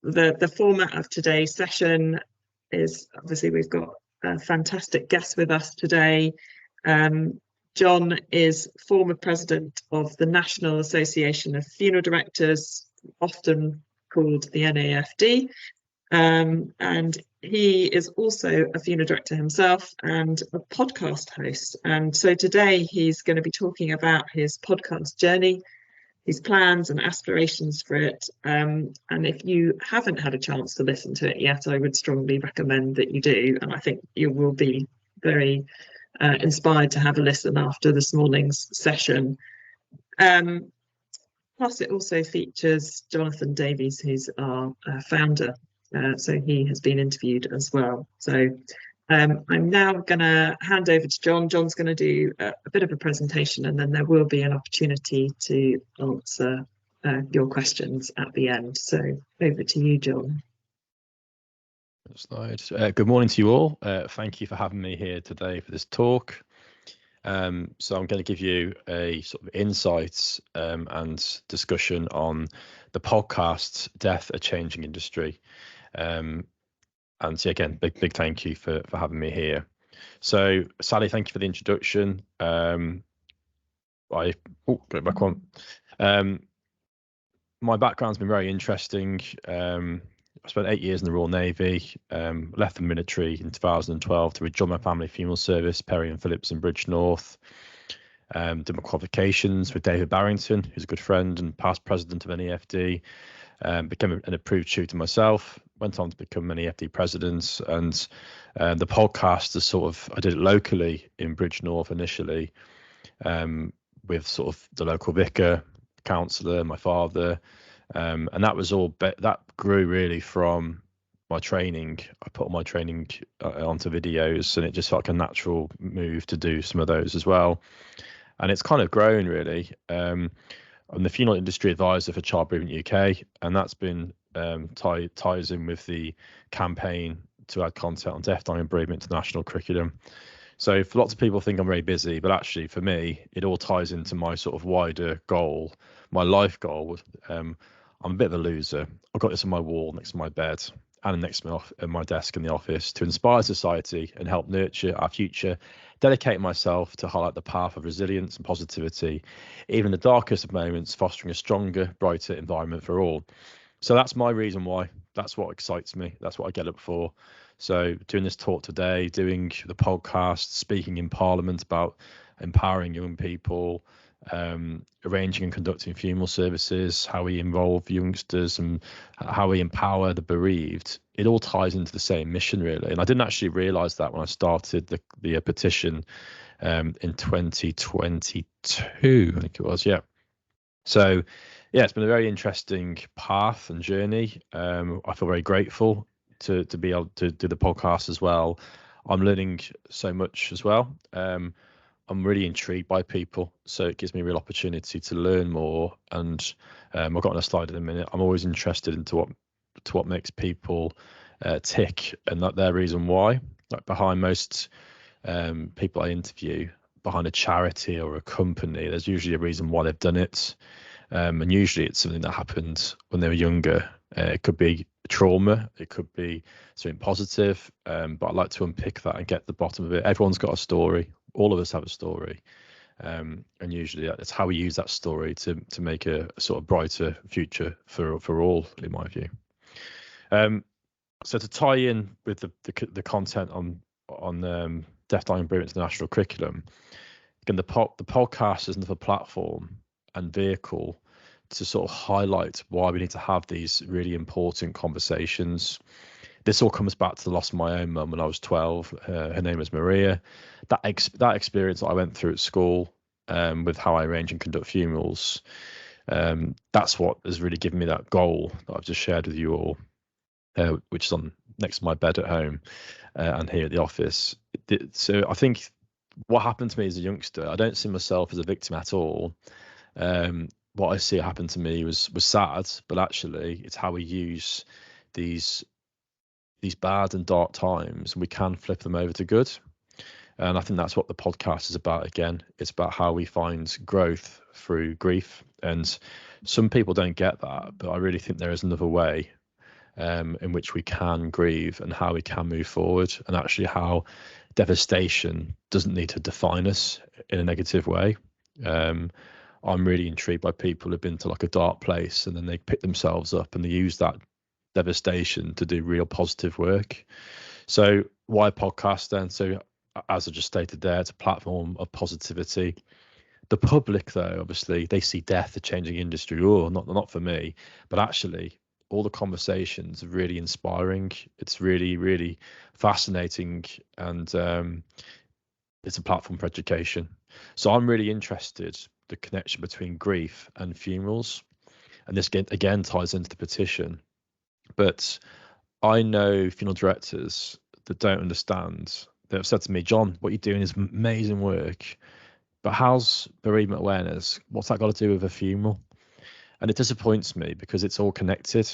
the format of today's session is obviously we've got a fantastic guest with us today. John is former president of the National Association of Funeral Directors, often called the NAFD, and he is also a funeral director himself and a podcast host. And so today he's going to be talking about his podcast journey, his plans and aspirations for it. And if you haven't had a chance to listen to it yet, I would strongly recommend that you do. And I think you will be very inspired to have a listen after this morning's session. Plus, it also features Jonathan Davies, who's our founder. So he has been interviewed as well. So I'm now going to hand over to John. John's going to do a bit of a presentation, and then there will be an opportunity to answer your questions at the end. So over to you, John. Slide. Good morning to you all. Thank you for having me here today for this talk. So I'm going to give you a sort of insights and discussion on the podcast Death, a Changing Industry. And so again, big thank you for having me here. So Sally, thank you for the introduction. Go back on. My background's been very interesting. I spent 8 years in the Royal Navy, left the military in 2012 to rejoin my family funeral service, Perry and Phillips in Bridgnorth. Did my qualifications with David Barrington, who's a good friend and past president of NEFD. Became an approved tutor myself, went on to become an NEFD president, and the podcast is sort of, I did it locally in Bridgnorth initially, with sort of the local vicar, counsellor, my father, and that was all, that grew really from my training. I put all my training onto videos, and it just felt like a natural move to do some of those as well. And it's kind of grown really. I'm the funeral industry advisor for Child Bereavement UK, and that's been ties in with the campaign to add content on death, dying and bereavement to the national curriculum. So for lots of people think I'm very busy, but actually for me, it all ties into my sort of wider goal, my life goal. I'm a bit of a loser. I've got this on my wall next to my bed and next to my desk in the office to inspire society and help nurture our future, dedicate myself to highlight the path of resilience and positivity, even in the darkest of moments, fostering a stronger, brighter environment for all. So that's my reason why. That's what excites me. That's what I get up for. So doing this talk today, doing the podcast, speaking in Parliament about empowering young people, arranging and conducting funeral services, how we involve youngsters and how we empower the bereaved, it all ties into the same mission really. And I didn't actually realise that when I started the petition in 2022, I think it was, yeah. So yeah, it's been a very interesting path and journey. I feel very grateful to be able to do the podcast as well. I'm learning so much as well. I'm really intrigued by people, so it gives me a real opportunity to learn more. And I've got on a slide in a minute. I'm always interested into what makes people tick, and that their reason why. Like behind most people I interview, behind a charity or a company, there's usually a reason why they've done it. And usually it's something that happened when they were younger. It could be trauma, it could be something positive, but I like to unpick that and get to the bottom of it. Everyone's got a story. All of us have a story, and usually it's how we use that story to make a sort of brighter future for all, in my view. So to tie in with the content on death, dying and bereavement to the national curriculum, again, the podcast is another platform and vehicle to sort of highlight why we need to have these really important conversations. This all comes back to the loss of my own mum when I was 12. Her name was Maria. That experience that I went through at school, with how I arrange and conduct funerals, that's what has really given me that goal that I've just shared with you all, which is on next to my bed at home and here at the office. So I think what happened to me as a youngster, I don't see myself as a victim at all. What I see happen to me was sad, but actually it's how we use these bad and dark times, and we can flip them over to good. And I think that's what the podcast is about. Again, it's about how we find growth through grief. And some people don't get that, but I really think there is another way. in which we can grieve and how we can move forward, and actually how devastation doesn't need to define us in a negative way. I'm really intrigued by people who've been to like a dark place and then they pick themselves up and they use that devastation to do real positive work. So why podcast then? So as I just stated there, it's a platform of positivity. The public, though, obviously, they see death, a changing industry. Oh, not for me. But actually, all the conversations are really inspiring. It's really, really fascinating, and it's a platform for education. So I'm really interested the connection between grief and funerals, and this again ties into the petition. But I know funeral directors that don't understand. They've said to me, John, what you're doing is amazing work. But how's bereavement awareness? What's that got to do with a funeral? And it disappoints me because it's all connected.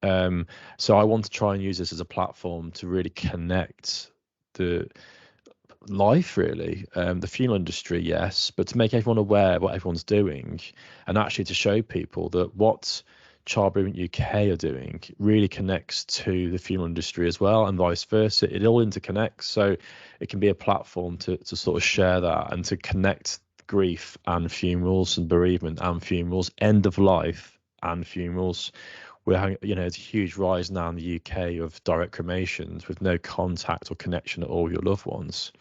So I want to try and use this as a platform to really connect the life, really, the funeral industry, yes, but to make everyone aware of what everyone's doing, and actually to show people that what Child Bereavement UK are doing really connects to the funeral industry as well, and vice versa. It all interconnects, so it can be a platform to sort of share that and to connect grief and funerals and bereavement and funerals, end of life and funerals. We're having, it's a huge rise now in the UK of direct cremations with no contact or connection at all with your loved ones.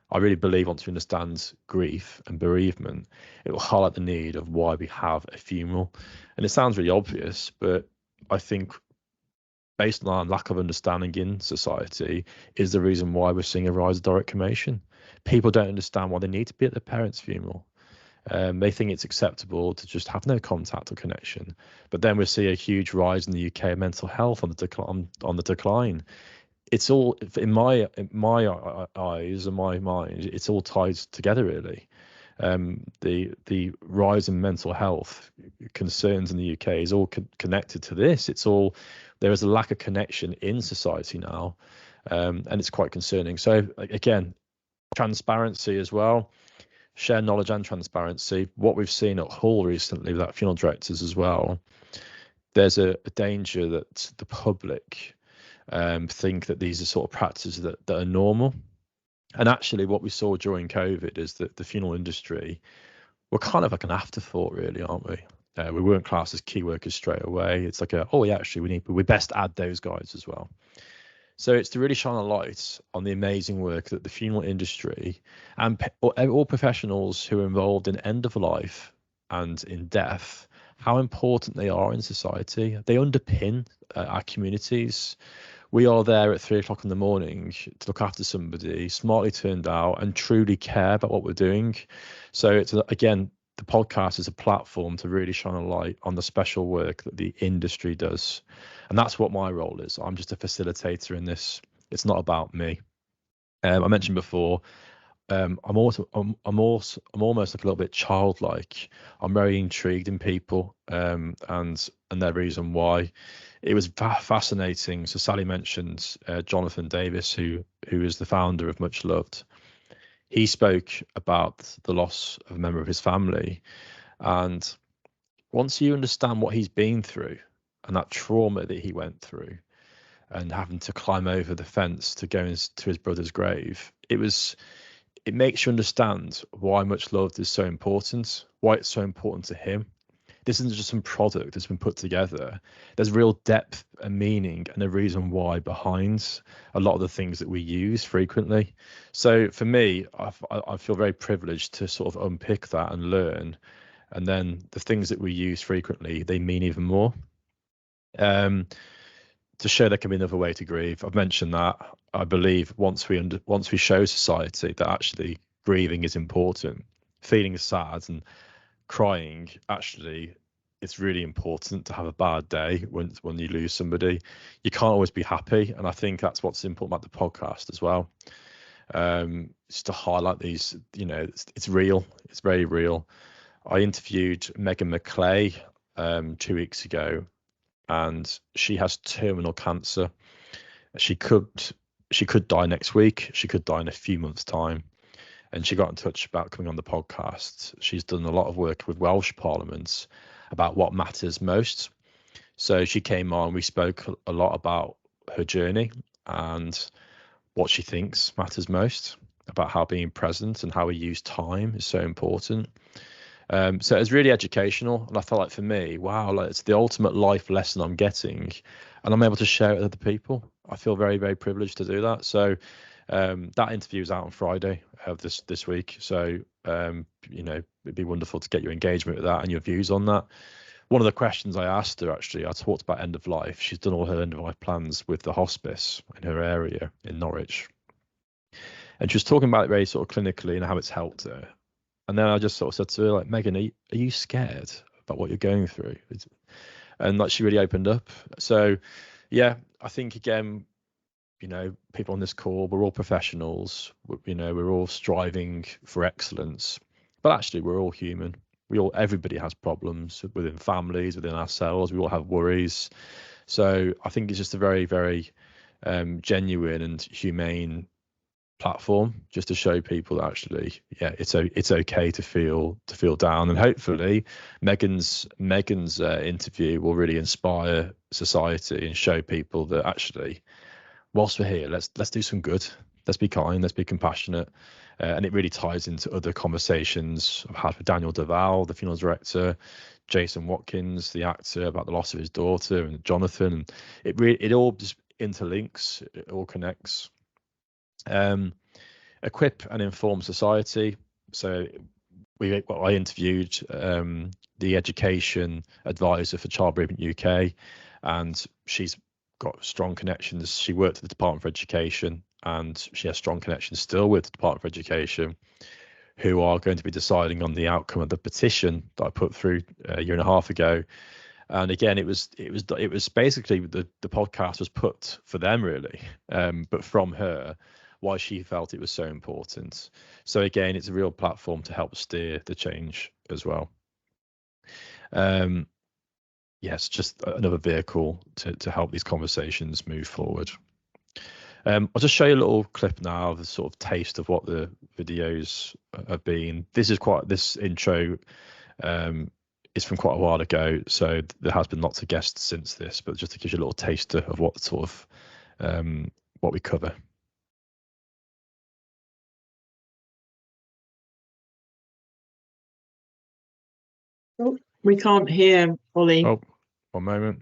I really believe once we understand grief and bereavement, it will highlight the need of why we have a funeral. And it sounds really obvious, but I think based on our lack of understanding in society is the reason why we're seeing a rise of direct cremation. People don't understand why they need to be at their parents' funeral. They think it's acceptable to just have no contact or connection. But then we see a huge rise in the UK of mental health on the decline. It's all, in my eyes and my mind, it's all tied together, really. The rise in mental health concerns in the UK is all connected to this. There is a lack of connection in society now, and it's quite concerning. So again, transparency as well. Share knowledge and transparency. What we've seen at Hull recently with that funeral directors as well, there's a danger that the public think that these are sort of practices that are normal. And actually what we saw during COVID is that the funeral industry were kind of like an afterthought, really, aren't we? We weren't classed as key workers straight away. It's like we best add those guys as well. So it's to really shine a light on the amazing work that the funeral industry and all professionals who are involved in end of life and in death, how important they are in society. They underpin our communities. We are there at 3 o'clock in the morning to look after somebody, smartly turned out, and truly care about what we're doing. So it's again, the podcast is a platform to really shine a light on the special work that the industry does. And that's what my role is. I'm just a facilitator in this. It's not about me. I mentioned before, I'm almost like a little bit childlike. I'm very intrigued in people, and their reason why. It was fascinating. So Sally mentioned Jonathan Davis, who is the founder of Much Loved. He spoke about the loss of a member of his family, and once you understand what he's been through and that trauma that he went through, and having to climb over the fence to go to his brother's grave, it makes you understand why Much Loved is so important, why it's so important to him. This isn't just some product that's been put together. There's real depth and meaning and a reason why behind a lot of the things that we use frequently. So for me, I feel very privileged to sort of unpick that and learn. And then the things that we use frequently, they mean even more. To show there can be another way to grieve. I've mentioned that. I believe once we show society that actually grieving is important, feeling sad and crying, actually it's really important to have a bad day when you lose somebody. You can't always be happy, and I think that's what's important about the podcast as well. Just to highlight these, it's real, it's very real. I interviewed Megan McClay 2 weeks ago, and she has terminal cancer. She could die next week. She could die in a few months' time. And she got in touch about coming on the podcast. She's done a lot of work with Welsh Parliament about what matters most. So she came on, we spoke a lot about her journey and what she thinks matters most, about how being present and how we use time is so important. So it was really educational, and I felt like for me, wow, like it's the ultimate life lesson I'm getting, and I'm able to share it with other people. I feel very, very privileged to do that. So that interview is out on Friday of this week. So it'd be wonderful to get your engagement with that and your views on that. One of the questions I asked her, actually, I talked about end of life. She's done all her end of life plans with the hospice in her area in Norwich, and she was talking about it very sort of clinically and how it's helped her. And then I just sort of said to her, like, Megan, are you scared about what you're going through? And like, she really opened up. So, yeah, I think, again, people on this call, we're all professionals. We're all striving for excellence. But actually, we're all human. Everybody has problems within families, within ourselves. We all have worries. So I think it's just a very, very genuine and humane platform, just to show people that actually, yeah, it's okay to feel down. And hopefully Megan's interview will really inspire society and show people that actually, whilst we're here, let's do some good, let's be kind, let's be compassionate. And it really ties into other conversations I've had with Daniel Duval, the funeral director, Jason Watkins, the actor, about the loss of his daughter, and Jonathan. And it all just interlinks, it all connects. Equip and inform society. So I interviewed the education advisor for Child Bereavement UK, and she's got strong connections. She worked at the Department for Education, and she has strong connections still with the Department for Education, who are going to be deciding on the outcome of the petition that I put through a year and a half ago. And again, it was basically the podcast was put for them, really, but from her, why she felt it was so important. So again, it's a real platform to help steer the change as well. Yes, just another vehicle to help these conversations move forward. I'll just show you a little clip now of the sort of taste of what the videos have been. This intro is from quite a while ago, so there has been lots of guests since this, but just to give you a little taster of what sort of what we cover. Oh, we can't hear Ollie. Oh, one moment.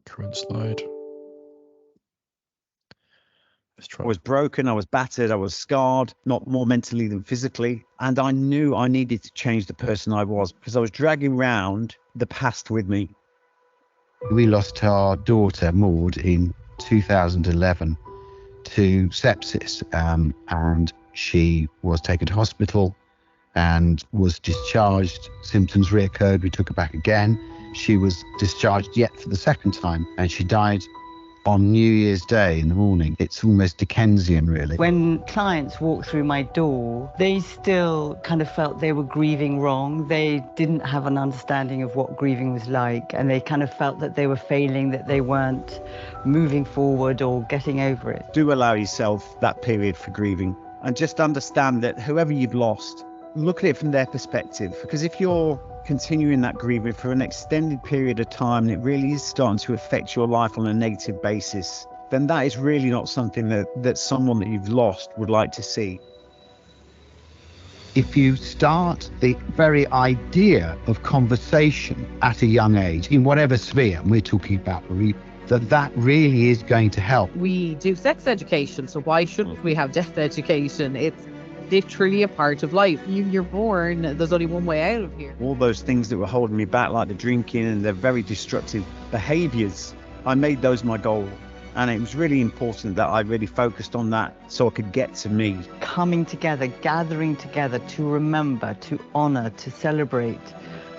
Current slide. I was broken, I was battered, I was scarred, not more mentally than physically. And I knew I needed to change the person I was, because I was dragging around the past with me. We lost our daughter, Maud, in 2011 to sepsis, and she was taken to hospital and was discharged. Symptoms reoccurred. We took her back again. She was discharged yet for the second time, and she died on New Year's Day in the morning. It's almost Dickensian, really. When clients walked through my door, they still kind of felt they were grieving wrong. They didn't have an understanding of what grieving was like, and they kind of felt that they were failing, that they weren't moving forward or getting over it. Do allow yourself that period for grieving, and just understand that whoever you've lost, look at it from their perspective. Because if you're continuing that grieving for an extended period of time and it really is starting to affect your life on a negative basis, then that is really not something that someone that you've lost would like to see. If you start the very idea of conversation at a young age, in whatever sphere, and we're talking about that really is going to help. We do sex education, so why shouldn't we have death education? It's literally a part of life. You're born, there's only one way out of here. All those things that were holding me back, like the drinking and the very destructive behaviours, I made those my goal. And it was really important that I really focused on that so I could get to me. Coming together, gathering together to remember, to honour, to celebrate,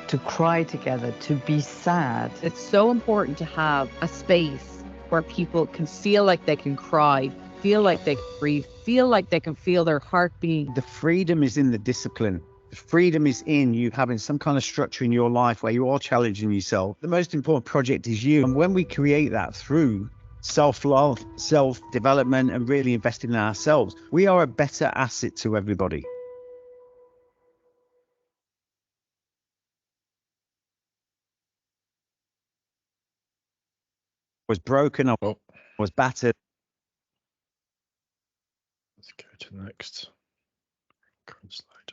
to cry together, to be sad. It's so important to have a space where people can feel like they can cry, feel like they can breathe, feel like they can feel their heart beat. The freedom is in the discipline. The freedom is in you having some kind of structure in your life where you are challenging yourself. The most important project is you. And when we create that through self-love, self-development, and really investing in ourselves, we are a better asset to everybody. Was broken up, was battered. Let's go to the next current slide.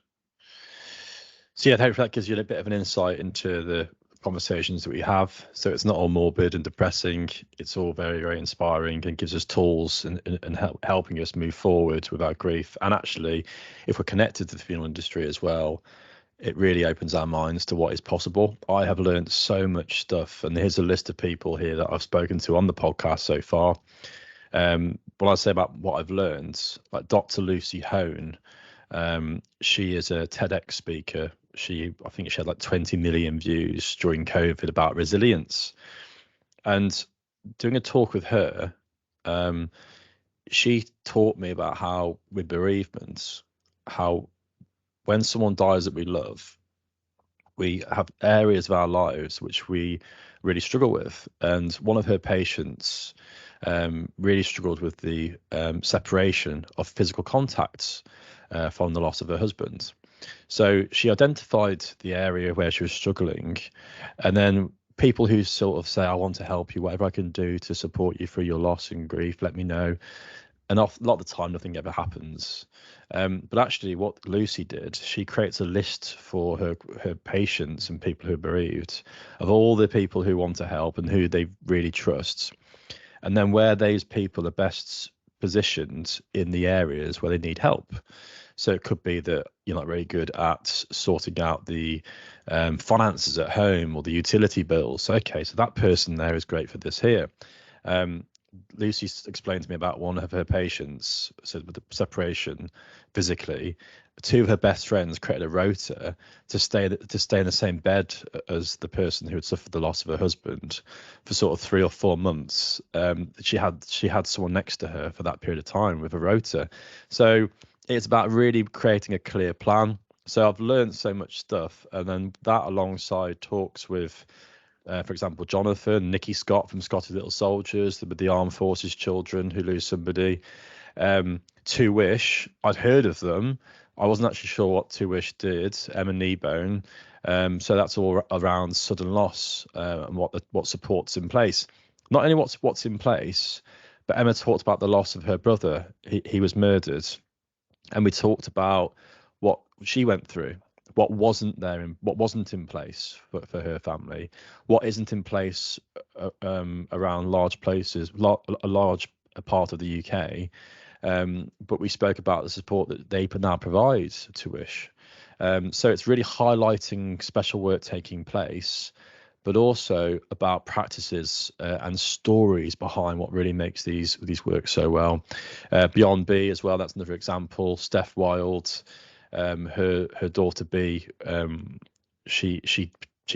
So yeah, hopefully that gives you a bit of an insight into the conversations that we have. So it's not all morbid and depressing. It's all very, very inspiring and gives us tools and helping us move forward with our grief. And actually, if we're connected to the funeral industry as well, it really opens our minds to what is possible. I have learned so much stuff, and here's a list of people here that I've spoken to on the podcast so far. What I say about what I've learned, like Dr. Lucy Hone, she is a TEDx speaker. I think she had like 20 million views during COVID about resilience. And doing a talk with her, she taught me about how with bereavements, how when someone dies that we love, we have areas of our lives which we really struggle with. And one of her patients really struggled with the separation of physical contacts from the loss of her husband. So she identified the area where she was struggling, and then people who sort of say, I want to help you, whatever I can do to support you through your loss and grief, let me know. And a lot of the time, nothing ever happens. But actually, what Lucy did, she creates a list for her patients and people who are bereaved of all the people who want to help and who they really trust. And then where those people are best positioned in the areas where they need help. So it could be that you're not very good at sorting out the finances at home or the utility bills. Okay, so that person there is great for this here. Lucy explained to me about one of her patients, so with the separation physically, two of her best friends created a rota to stay in the same bed as the person who had suffered the loss of her husband for sort of 3 or 4 months. She had someone next to her for that period of time with a rota. So it's about really creating a clear plan. So I've learned so much stuff, and then that alongside talks with for example, Jonathan, Nikki Scott from Scotty Little Soldiers, with the Armed Forces children who lose somebody. To Wish, I'd heard of them. I wasn't actually sure what To Wish did, Emma Kneebone. So that's all around sudden loss and what support's in place. Not only what's in place, but Emma talked about the loss of her brother. He was murdered. And we talked about what she went through, what wasn't in place for her family, what isn't in place around large places, a large part of the UK. But we spoke about the support that they now provide to Wish. So it's really highlighting special work taking place, but also about practices and stories behind what really makes these work so well. Beyond B as well, that's another example. Steph Wild, her daughter B, she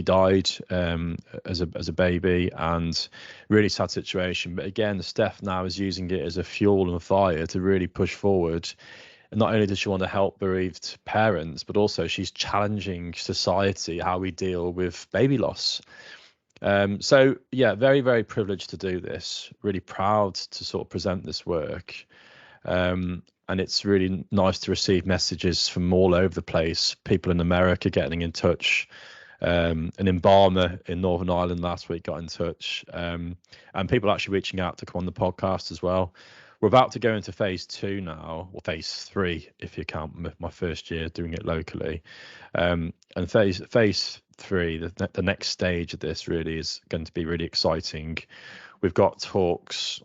died as a baby, and really sad situation. But again, Steph now is using it as a fuel and fire to really push forward. And not only does she want to help bereaved parents, but also she's challenging society, how we deal with baby loss. So yeah, very, very privileged to do this. Really proud to sort of present this work. And it's really nice to receive messages from all over the place. People in America getting in touch. An embalmer in Northern Ireland last week got in touch. And people actually reaching out to come on the podcast as well. We're about to go into phase 2 now, or phase 3, if you count my first year doing it locally. And phase 3, the next stage of this really is going to be really exciting. We've got talks.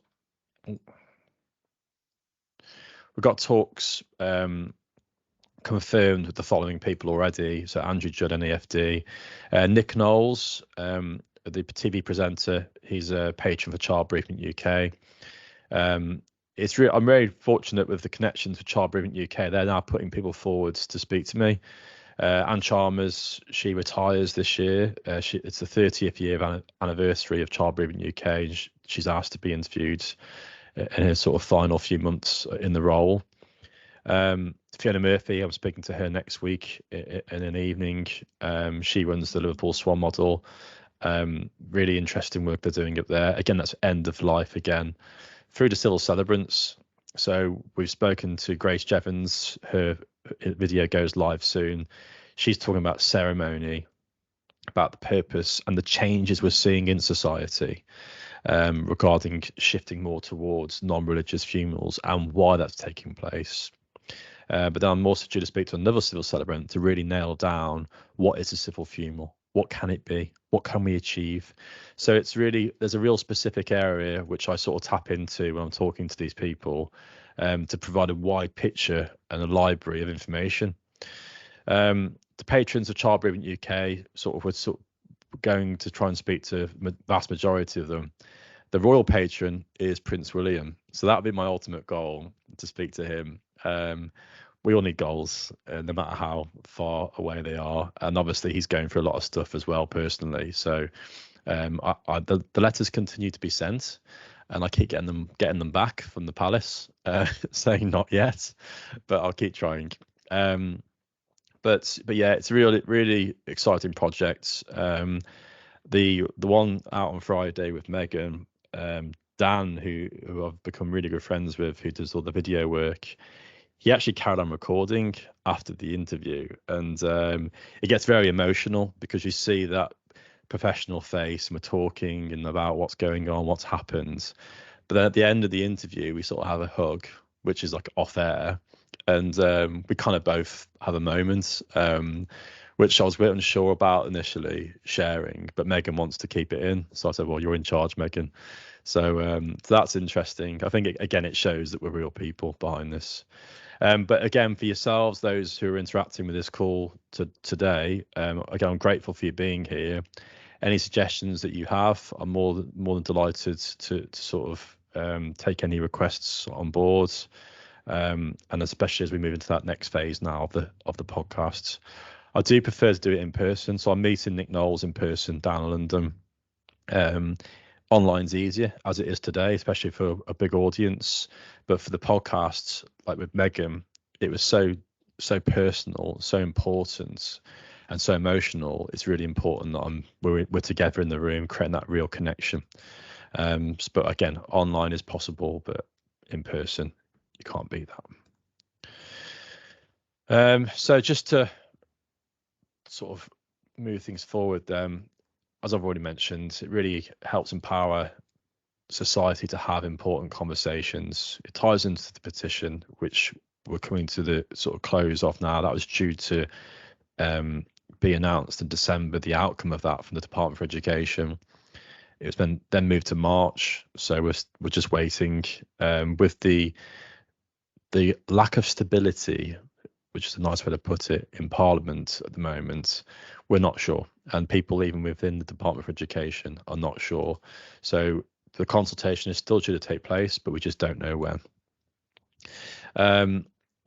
Confirmed with the following people already. So Andrew Judd, NEFD, Nick Knowles, the TV presenter. He's a patron for Child Bereavement UK. I'm very fortunate with the connections with Child Bereavement UK. They're now putting people forward to speak to me. Anne Chalmers, she retires this year. It's the 30th year anniversary of Child Bereavement UK. She's asked to be interviewed in her sort of final few months in the role. Fiona Murphy, I'm speaking to her next week in an evening. She runs the Liverpool Swan model. Really interesting work they're doing up there. Again, that's end of life again through the civil celebrants. So we've spoken to Grace Jevons. Her video goes live soon. She's talking about ceremony, about the purpose and the changes we're seeing in society regarding shifting more towards non-religious funerals and why that's taking place. But then I'm also due to speak to another civil celebrant to really nail down what is a civil funeral, what can it be, what can we achieve. So it's really, there's a real specific area which I sort of tap into when I'm talking to these people to provide a wide picture and a library of information. The patrons of Child Bereavement UK we're going to try and speak to the vast majority of them. The royal patron is Prince William, so that would be my ultimate goal, to speak to him. We all need goals, no matter how far away they are, and obviously he's going through a lot of stuff as well personally. So the letters continue to be sent, and I keep getting them back from the palace, saying not yet, but I'll keep trying. But yeah, it's a really exciting project. The one out on Friday with Megan, Dan, who I've become really good friends with, who does all the video work, he actually carried on recording after the interview, and it gets very emotional because you see that professional face and we're talking and about what's going on, what's happened. But then at the end of the interview, we sort of have a hug, which is like off air, and we kind of both have a moment, which I was a bit unsure about initially sharing, but Megan wants to keep it in. So I said, well, you're in charge, Megan. So that's interesting. I think, it shows that we're real people behind this. But again, for yourselves, those who are interacting with this call today, again, I'm grateful for you being here. Any suggestions that you have, I'm more than delighted to sort of take any requests on board. And especially as we move into that next phase now of the podcasts, I do prefer to do it in person. So I'm meeting Nick Knowles in person down in London. Online's easier as it is today, especially for a big audience. But for the podcasts, like with Megan, it was so personal, so important, and so emotional. It's really important that we're together in the room, creating that real connection. But again, online is possible, but in person, you can't beat that. So just to sort of move things forward, as I've already mentioned, it really helps empower society to have important conversations. It ties into the petition, which we're coming to the sort of close of now. That was due to be announced in December, the outcome of that from the Department for Education. It was then moved to March, so we're just waiting. With the lack of stability, which is a nice way to put it, in Parliament at the moment, we're not sure, and people even within the Department for Education are not sure. So the consultation is still due to take place, but we just don't know when.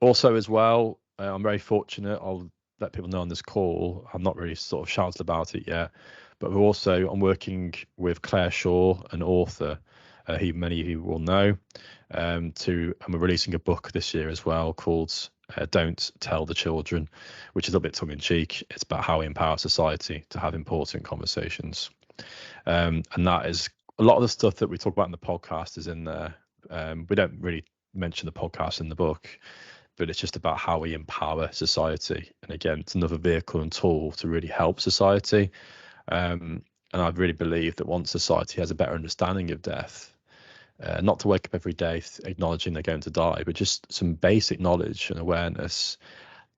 Also, as well, I'm very fortunate. I'll let people know on this call. I'm not really sort of shouted about it yet, but I'm working with Claire Shaw, an author, who many of you will know. And we're releasing a book this year as well called Don't Tell the Children, which is a bit tongue-in-cheek. It's about how we empower society to have important conversations. And that is a lot of the stuff that we talk about in the podcast is in there. We don't really mention the podcast in the book, but it's just about how we empower society. And again, it's another vehicle and tool to really help society. And I really believe that once society has a better understanding of death, not to wake up every day acknowledging they're going to die, but just some basic knowledge and awareness,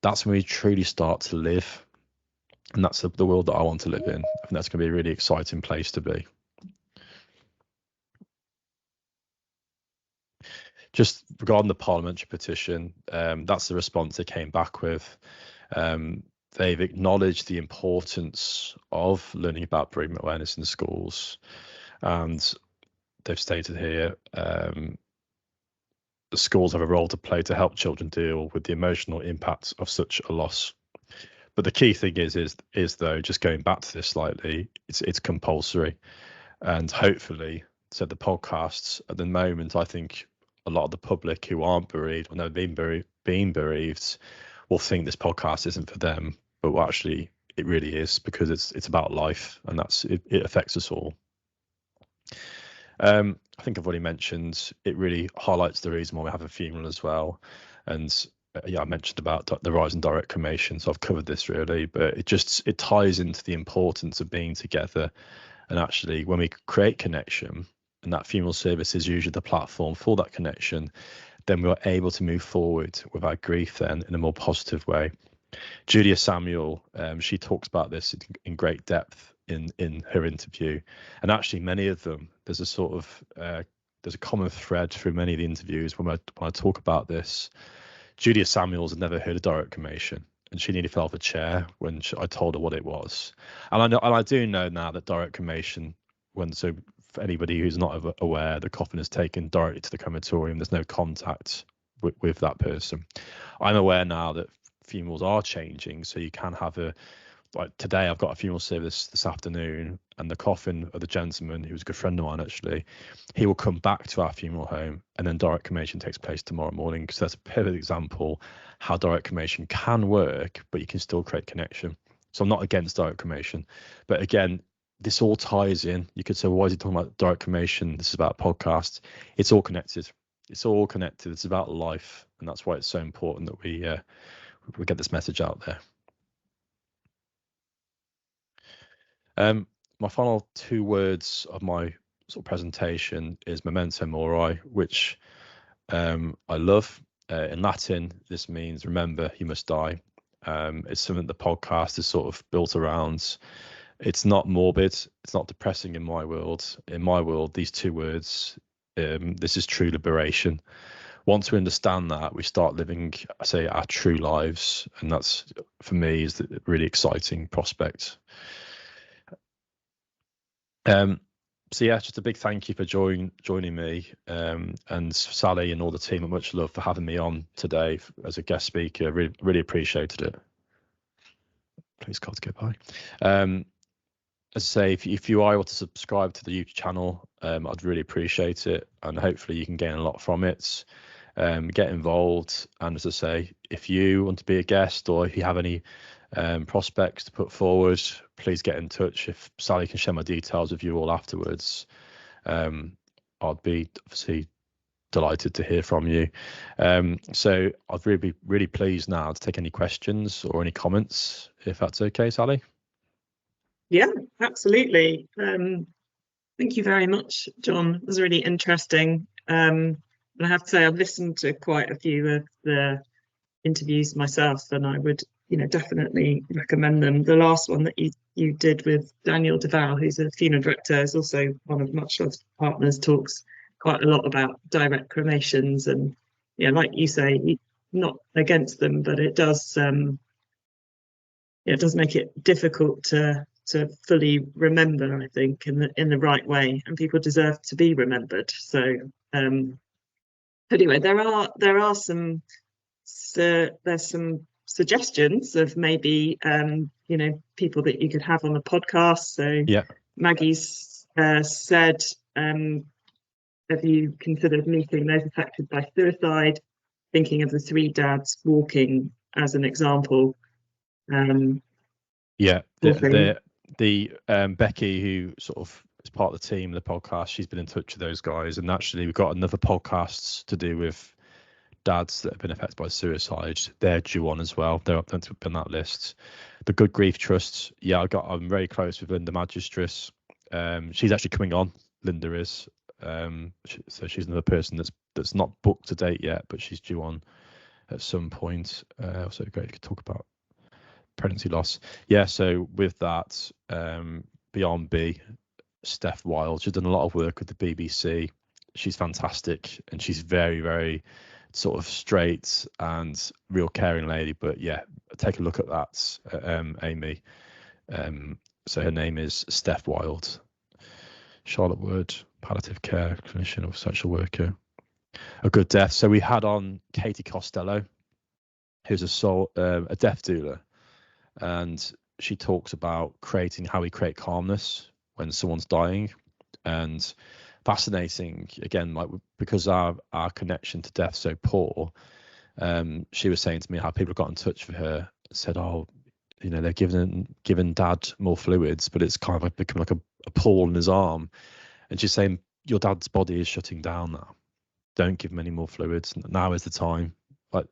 that's when we truly start to live. And that's the world that I want to live in. I think that's going to be a really exciting place to be. Just regarding the parliamentary petition, that's the response they came back with. They've acknowledged the importance of learning about bereavement awareness in schools, and they've stated here the schools have a role to play to help children deal with the emotional impacts of such a loss. But the key thing is though, just going back to this slightly, it's compulsory, and hopefully, so the podcasts at the moment, I think a lot of the public who aren't bereaved or never been been bereaved will think this podcast isn't for them, but actually it really is, because it's about life, and it affects us all. I think I've already mentioned it really highlights the reason why we have a funeral as well. And I mentioned about the rise in direct cremation, so I've covered this really, but it ties into the importance of being together. And actually, when we create connection, and that funeral service is usually the platform for that connection, then we're able to move forward with our grief then in a more positive way. Julia Samuel, she talks about this in great depth in her interview, and actually many of them, there's a common thread through many of the interviews when I talk about this. Julia Samuels had never heard of direct cremation, and she nearly fell off a chair when I told her what it was. And I do know now that direct cremation, so for anybody who's not aware, the coffin is taken directly to the crematorium. There's no contact with that person. I'm aware now that funerals are changing, so you can have like today I've got a funeral service this afternoon, and the coffin of the gentleman, who was a good friend of mine actually, he will come back to our funeral home, and then direct cremation takes place tomorrow morning. So that's a perfect example how direct cremation can work, but you can still create connection. So I'm not against direct cremation, but again, this all ties in. You could say, well, why is he talking about direct cremation? This is about podcasts. It's all connected. It's all connected. It's about life, and that's why it's so important that we get this message out there. My final 2 words of my sort of presentation is memento mori, which I love. In Latin, this means remember you must die. It's something the podcast is sort of built around. It's not morbid. It's not depressing in my world. In my world, these 2 words, this is true liberation. Once we understand that, we start living, I say, our true lives, and that's, for me, is the really exciting prospect. So yeah, just a big thank you for joining me, and Sally and all the team, much love for having me on today as a guest speaker. Really appreciated it. Please God, goodbye. As I say, if you are able to subscribe to the YouTube channel, I'd really appreciate it, and hopefully you can gain a lot from it. Get involved, and as I say, if you want to be a guest, or if you have any prospects to put forward, please get in touch. If Sally can share my details with you all afterwards, I'd be obviously delighted to hear from you. So I'd be really pleased now to take any questions or any comments, if that's okay, Sally. Yeah, absolutely. Thank you very much, John. It was really interesting. And I have to say, I've listened to quite a few of the interviews myself, and I would, definitely recommend them. The last one that you did with Daniel Duval, who's a funeral director, is also one of Much Love's partners, talks quite a lot about direct cremations, and like you say, not against them, but it does make it difficult to fully remember, I think, in the right way, and people deserve to be remembered. So anyway, there's some suggestions of maybe people that you could have on the podcast. So yeah, Maggie's said, have you considered meeting those affected by suicide, thinking of the 3 dads walking as an example? Yeah, the Becky, who sort of is part of the team, the podcast, she's been in touch with those guys, and actually we've got another podcast to do with dads that have been affected by suicide. They're due on as well. They're up on that list. The Good Grief Trust, yeah, I'm very close with Linda Magistris. She's actually coming on. Linda is. So she's another person that's not booked to date yet, but she's due on at some point. Also great to talk about pregnancy loss. Yeah, so with that, Beyond B, Steph Wild, she's done a lot of work with the BBC. She's fantastic, and she's very, very sort of straight and real caring lady. But yeah, take a look at that, Amy. So her name is Steph Wild. Charlotte Wood, palliative care clinician or social worker. A Good Death. So we had on Katie Costello, who's a death doula, and she talks about how we create calmness when someone's dying. And fascinating, again, like, because our connection to death so poor, she was saying to me how people got in touch with her, said, oh, you know, they're giving dad more fluids, but it's kind of like become like a pull in his arm. And she's saying, your dad's body is shutting down now. Don't give him any more fluids. Now is the time. Like,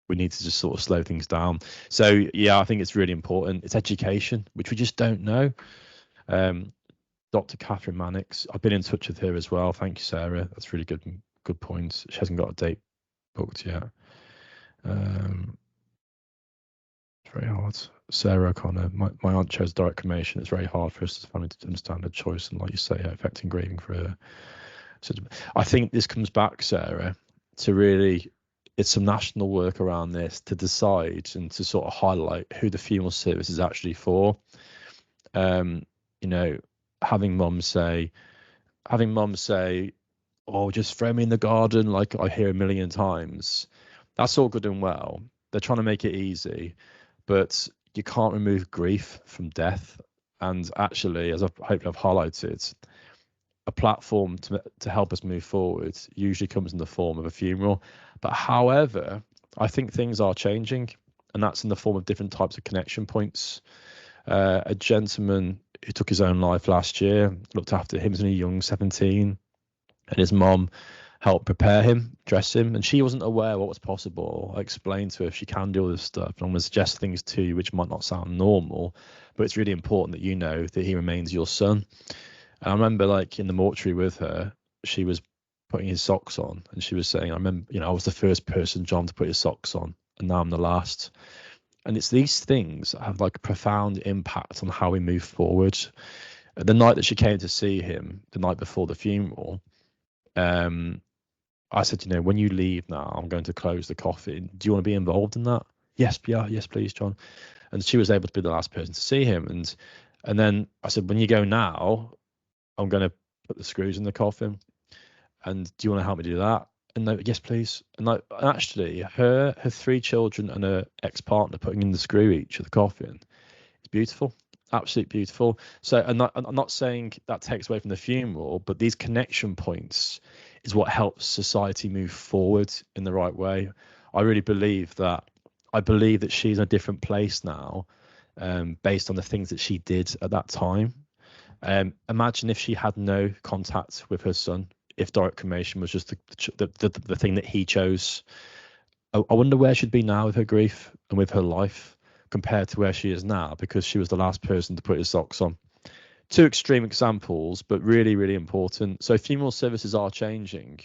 we need to just sort of slow things down. So yeah, I think it's really important. It's education, which we just don't know. Dr. Catherine Mannix, I've been in touch with her as well. Thank you, Sarah. That's really good point. She hasn't got a date booked yet. It's very hard. Sarah O'Connor, my aunt chose direct cremation. It's very hard for us as a family to understand her choice, and like you say, affecting grieving for her. So I think this comes back, Sarah, to really, it's some national work around this to decide and to sort of highlight who the funeral service is actually for. You know, having mums say, oh, just throw me in the garden, like I hear a million times. That's all good and well. They're trying to make it easy, but you can't remove grief from death. And actually, as I hope I've highlighted, a platform to help us move forward usually comes in the form of a funeral. But however, I think things are changing, and that's in the form of different types of connection points. A gentleman who took his own life last year, looked after him as a young 17, and his mom helped prepare him, dress him, and she wasn't aware what was possible. I explained to her if she can do all this stuff, and I'm going to suggest things to you which might not sound normal, but it's really important that you know that he remains your son. And I remember, like, in the mortuary with her, she was putting his socks on, and she was saying, I remember, you know, I was the first person, John, to put his socks on, and now I'm the last. And it's these things that have like a profound impact on how we move forward. The night that she came to see him, the night before the funeral, I said, you know, when you leave now, I'm going to close the coffin. Do you want to be involved in that? Yes, yeah, yes, please, John. And she was able to be the last person to see him. And then I said, when you go now, I'm going to put the screws in the coffin. And do you want to help me do that? And they, yes, please. And like, actually, her 3 children and her ex-partner putting in the screw each of the coffin is beautiful, absolutely beautiful. So, I'm not saying that takes away from the funeral, but these connection points is what helps society move forward in the right way. I really believe that. I believe that she's in a different place now, based on the things that she did at that time. Imagine if she had no contact with her son, if direct cremation was just the thing that he chose. I wonder where she'd be now with her grief and with her life compared to where she is now, because she was the last person to put his socks on. 2 extreme examples, but really, really important. So funeral services are changing.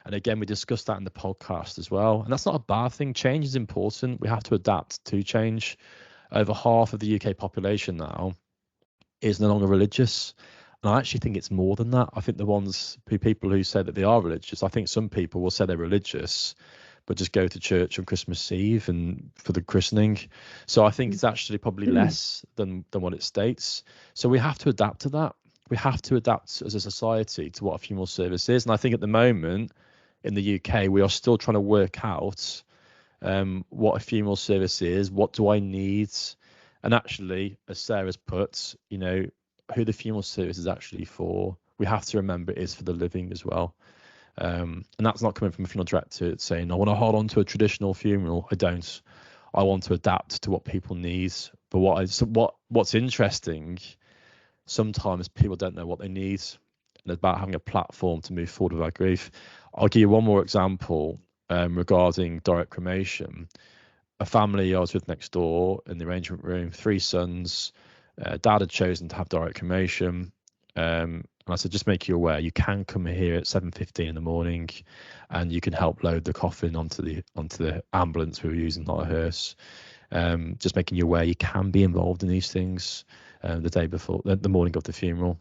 And again, we discussed that in the podcast as well. And that's not a bad thing. Change is important. We have to adapt to change. Over half of the UK population now is no longer religious. And I actually think it's more than that. I think people who say that they are religious, I think some people will say they're religious, but just go to church on Christmas Eve and for the christening. So I think it's actually probably less than what it states. So we have to adapt to that. We have to adapt as a society to what a funeral service is. And I think at the moment in the UK, we are still trying to work out what a funeral service is. What do I need? And actually, as Sarah's put, you know, who the funeral service is actually for, we have to remember it is for the living as well. And that's not coming from a funeral director saying, I want to hold on to a traditional funeral. I don't. I want to adapt to what people need. But what's interesting, sometimes people don't know what they need. And it's about having a platform to move forward with our grief. I'll give you one more example regarding direct cremation. A family I was with next door in the arrangement room, 3 sons. Dad had chosen to have direct cremation. And I said, just make you aware, you can come here at 7:15 in the morning and you can help load the coffin onto the ambulance we were using, not a hearse. Just making you aware you can be involved in these things the day before, the morning of the funeral.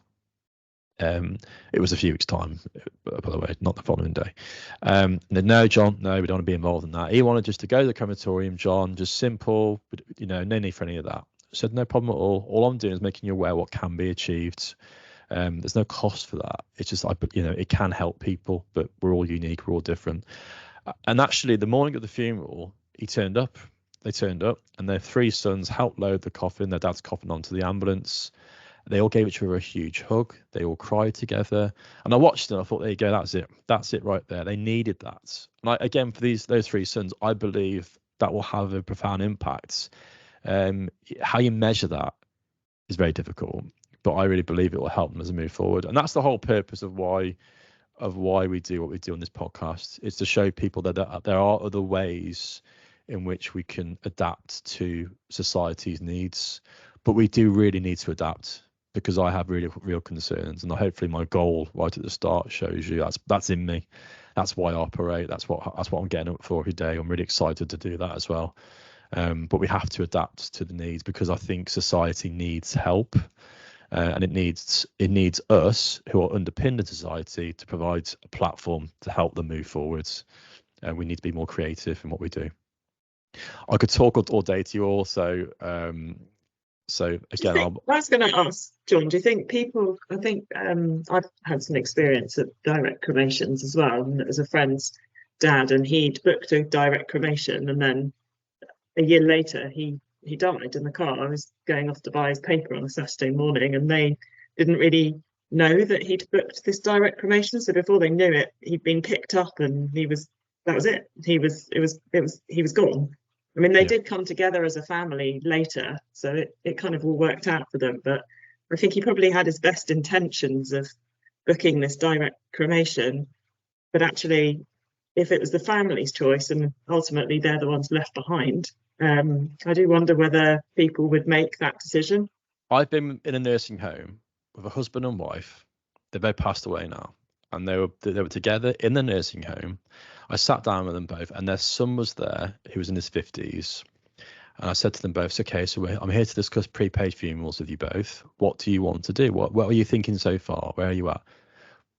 It was a few weeks' time, by the way, not the following day. And then, no, John, no, we don't want to be involved in that. He wanted just to go to the crematorium, John, just simple, but, you know, no need for any of that. I said, no problem at all. All I'm doing is making you aware what can be achieved. There's no cost for that. It's just, you know, it can help people, but we're all unique, we're all different. And actually, the morning of the funeral, they turned up, and their 3 sons helped load the coffin, their dad's coffin, onto the ambulance. They all gave each other a huge hug. They all cried together. And I watched it and I thought, there you go, that's it right there. They needed that. And again, for those 3 sons, I believe that will have a profound impact. How you measure that is very difficult, but I really believe it will help them as they move forward. And that's the whole purpose of why we do what we do on this podcast, is to show people that there are other ways in which we can adapt to society's needs. But we do really need to adapt, because I have really real concerns, and hopefully my goal right at the start shows you that's in me. That's why I operate. That's what I'm getting up for every day. I'm really excited to do that as well. But we have to adapt to the needs, because I think society needs help, and it needs us who are underpinned in society to provide a platform to help them move forwards. We need to be more creative in what we do. I could talk all day to you all, so again, I was going to ask, John, do you think people, I think I've had some experience at direct cremations as well, and it was a friend's dad, and he'd booked a direct cremation, and then a year later he died in the car. I was going off to buy his paper on a Saturday morning, and they didn't really know that he'd booked this direct cremation, so before they knew it, he'd been picked up, and that was it. He was gone. I mean, they did come together as a family later, so it kind of all worked out for them. But I think he probably had his best intentions of booking this direct cremation. But actually, if it was the family's choice and ultimately they're the ones left behind, I do wonder whether people would make that decision. I've been in a nursing home with a husband and wife. They both passed away now, and they were together in the nursing home. I sat down with them both, and their son was there, who was in his 50s. And I said to them both, okay, so I'm here to discuss prepaid funerals with you both. What do you want to do? What are you thinking so far? Where are you at?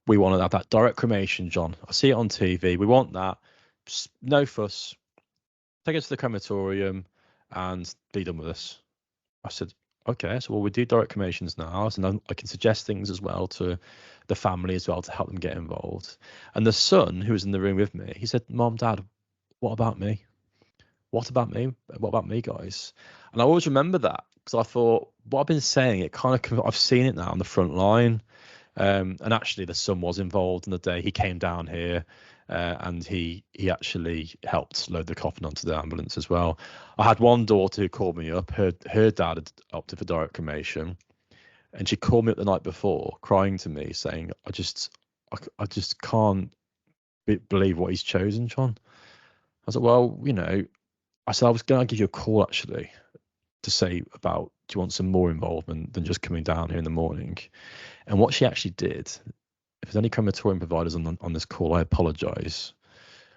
We want to have that direct cremation, John. I see it on TV. We want that. No fuss. Take us to the crematorium and be done with us. I said, okay, so we do direct cremations now, and I can suggest things as well to the family as well to help them get involved. And the son, who was in the room with me, he said, Mom, Dad, what about me? What about me? What about me, guys? And I always remember that, because I thought, what I've been saying, I've seen it now on the front line. And actually, the son was involved in the day. He came down here, and he actually helped load the coffin onto the ambulance as well. I had one daughter who called me up. Her dad had opted for direct cremation, and she called me up the night before, crying to me, saying, "I just can't believe what he's chosen, John." I was like, "Well, I said I was going to give you a call actually to say about, do you want some more involvement than just coming down here in the morning?" And what she actually did, if there's any crematorium providers on this call, I apologise.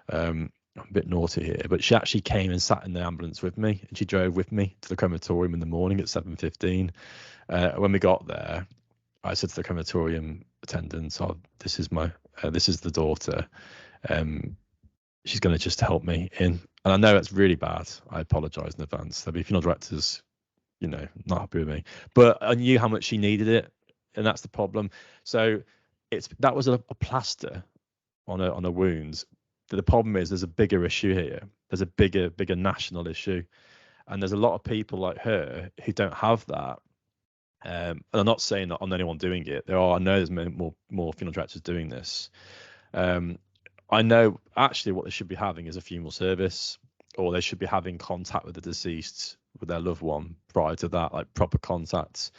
I'm a bit naughty here, but she actually came and sat in the ambulance with me, and she drove with me to the crematorium in the morning at 7:15. When we got there, I said to the crematorium attendant, this is the daughter. She's going to just help me in. And I know it's really bad. I apologise in advance. There'll be funeral directors, not happy with me. But I knew how much she needed it, and that's the problem. So that was a plaster on a wound. The problem is there's a bigger issue here. There's a bigger national issue, and there's a lot of people like her who don't have that. And I'm not saying that I'm the only one doing it. I know there's more funeral directors doing this. I know actually what they should be having is a funeral service, or they should be having contact with the deceased, with their loved one prior to that, like proper contacts.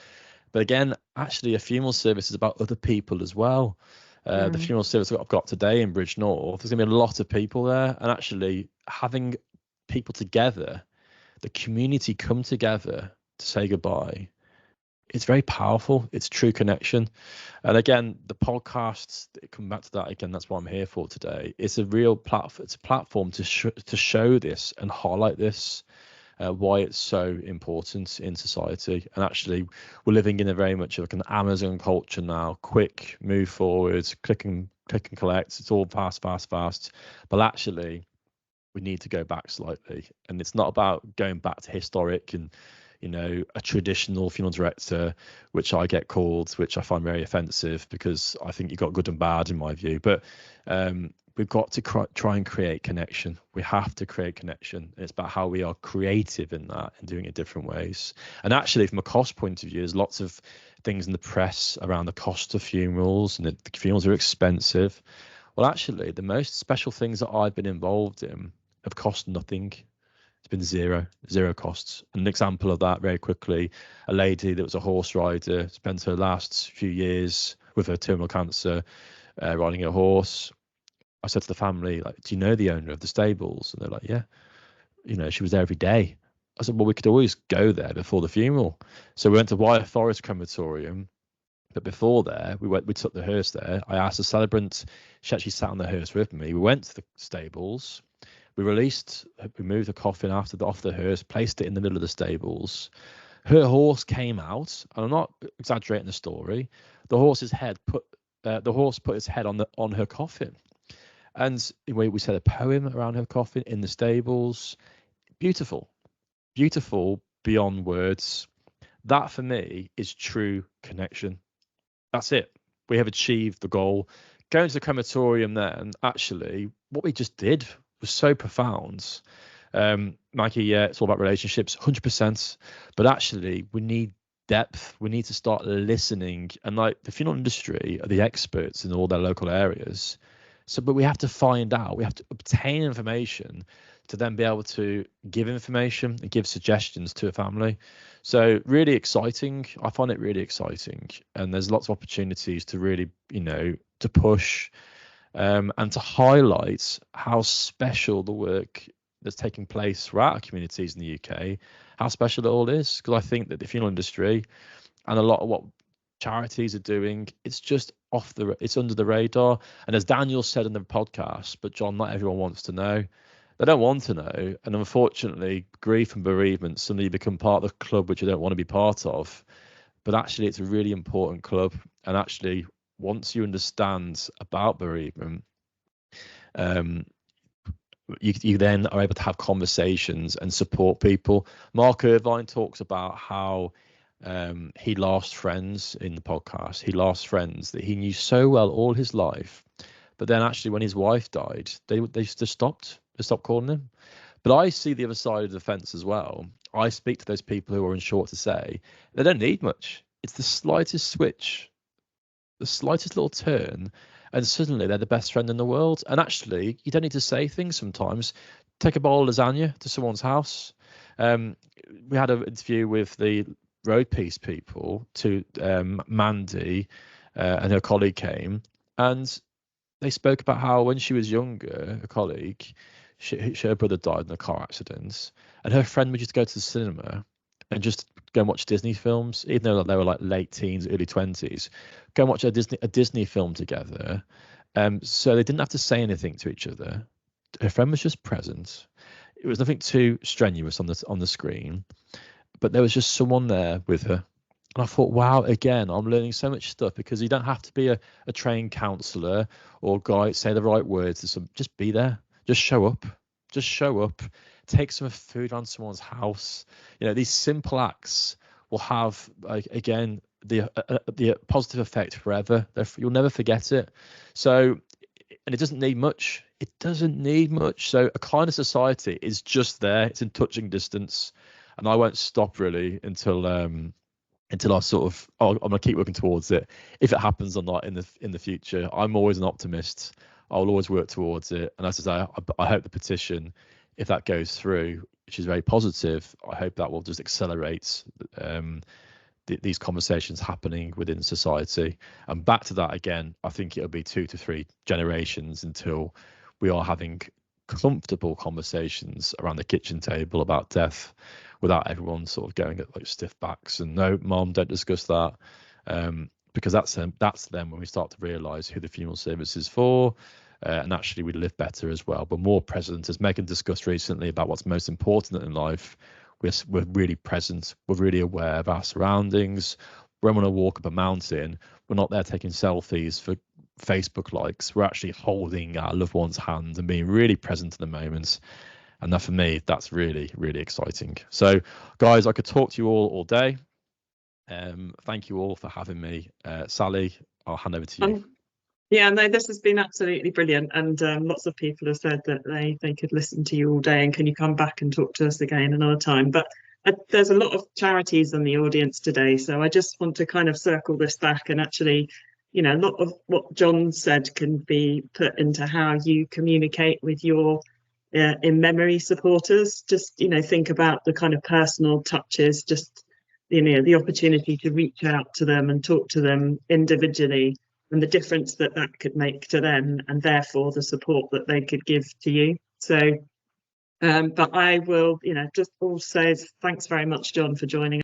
But again, actually, a funeral service is about other people as well. The funeral service I've got today in Bridge North, there's going to be a lot of people there, and actually having people together, the community come together to say goodbye, it's very powerful. It's true connection. And again, the podcasts, come back to that again, that's what I'm here for today. It's a real platform. It's a platform to show this and highlight this, why it's so important in society. And actually, we're living in a very much like an Amazon culture now. Quick, move forward, click and collect. It's all fast. But actually, we need to go back slightly. And it's not about going back to historic and a traditional funeral director, which I get called, which I find very offensive, because I think you've got good and bad in my view. But we've got to try and create connection. We have to create connection. It's about how we are creative in that and doing it different ways. And actually, from a cost point of view, there's lots of things in the press around the cost of funerals, and the funerals are expensive. Well, actually, the most special things that I've been involved in have cost nothing. It's been zero costs. An example of that very quickly, a lady that was a horse rider, spent her last few years with her terminal cancer riding a horse. I said to the family, like, do you know the owner of the stables? And they're like, yeah. You know, she was there every day. I said, well, we could always go there before the funeral. So we went to Wyre Forest Crematorium. But before there, we took the hearse there. I asked the celebrant, she actually sat on the hearse with me. We went to the stables. We moved the coffin off the hearse, placed it in the middle of the stables. Her horse came out, and I'm not exaggerating the story. The horse put its head on her coffin. And we said a poem around her coffin in the stables. Beautiful beyond words. That for me is true connection. That's it. We have achieved the goal. Going to the crematorium then, actually, what we just did was so profound. Mikey, yeah, it's all about relationships, 100%. But actually, we need depth. We need to start listening. And like the funeral industry are the experts in all their local areas. So, but we have to find out, we have to obtain information to then be able to give information and give suggestions to a family. So really exciting. I find it really exciting. And there's lots of opportunities to really, to push and to highlight how special the work that's taking place throughout our communities in the UK, how special it all is. Because I think that the funeral industry and a lot of what charities are doing, it's just it's under the radar. And as Daniel said in the podcast, but John, not everyone wants to know. They don't want to know. And unfortunately, grief and bereavement suddenly become part of the club which you don't want to be part of. But actually, it's a really important club. And actually, once you understand about bereavement, you then are able to have conversations and support people. Mark Irvine talks about how he lost friends in the podcast. He lost friends that he knew so well all his life, but then actually when his wife died, they just stopped calling him. But I see the other side of the fence as well. I speak to those people who are unsure what to say. They don't need much. It's the slightest switch, the slightest little turn, and suddenly they're the best friend in the world. And actually, you don't need to say things sometimes. Take a bowl of lasagna to someone's house. We had an interview with the Road Peace people to Mandy and her colleague came, and they spoke about how when she was younger, a colleague, her brother died in a car accident, and her friend would just go to the cinema and just go and watch Disney films, even though they were like late teens, early 20s, go and watch a Disney film together. So they didn't have to say anything to each other. Her friend was just present. It was nothing too strenuous on the screen, but there was just someone there with her. And I thought, wow, again, I'm learning so much stuff, because you don't have to be a trained counsellor or guy, say the right words. Just be there. Just show up. Take some food on someone's house. These simple acts will have, again, the positive effect forever. You'll never forget it. So, and it doesn't need much. So a kinder society is just there. It's in touching distance. And I won't stop really until I sort of, I'm gonna keep working towards it. If it happens or not in the future, I'm always an optimist. I'll always work towards it. And as I say, I hope the petition, if that goes through, which is very positive, I hope that will just accelerate these conversations happening within society. And back to that again, I think it'll be 2 to 3 generations until we are having comfortable conversations around the kitchen table about death, without everyone sort of going at like stiff backs and no, mom, don't discuss that, because that's then when we start to realise who the funeral service is for, and actually we live better as well. We're more present, as Megan discussed recently about what's most important in life. We're really present. We're really aware of our surroundings. When we want to walk up a mountain, we're not there taking selfies for Facebook likes. We're actually holding our loved one's hand and being really present in the moment. And that, for me, that's really, really exciting. So, guys, I could talk to you all day. Thank you all for having me. Sally, I'll hand over to you. Yeah, no, this has been absolutely brilliant, and lots of people have said that they could listen to you all day, and can you come back and talk to us again another time. But there's a lot of charities in the audience today, so I just want to kind of circle this back, and actually, you know, a lot of what John said can be put into how you communicate with your in memory supporters. Just, you know, think about the kind of personal touches, just, you know, the opportunity to reach out to them and talk to them individually, and the difference that that could make to them, and therefore the support that they could give to you. So but I will, you know, just also thanks very much, John, for joining